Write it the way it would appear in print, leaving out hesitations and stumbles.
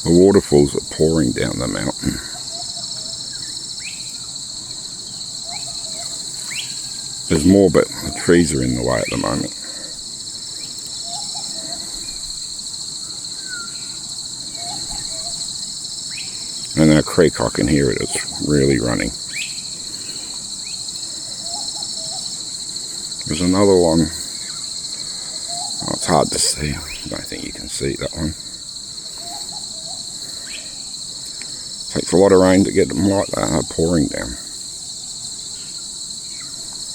The waterfalls are pouring down the mountain. There's more, but the trees are in the way at the moment. And that creek, I can hear it, it's really running. There's another one. Oh, it's hard to see. I don't think you can see that one. Takes a lot of rain to get them like that, pouring down.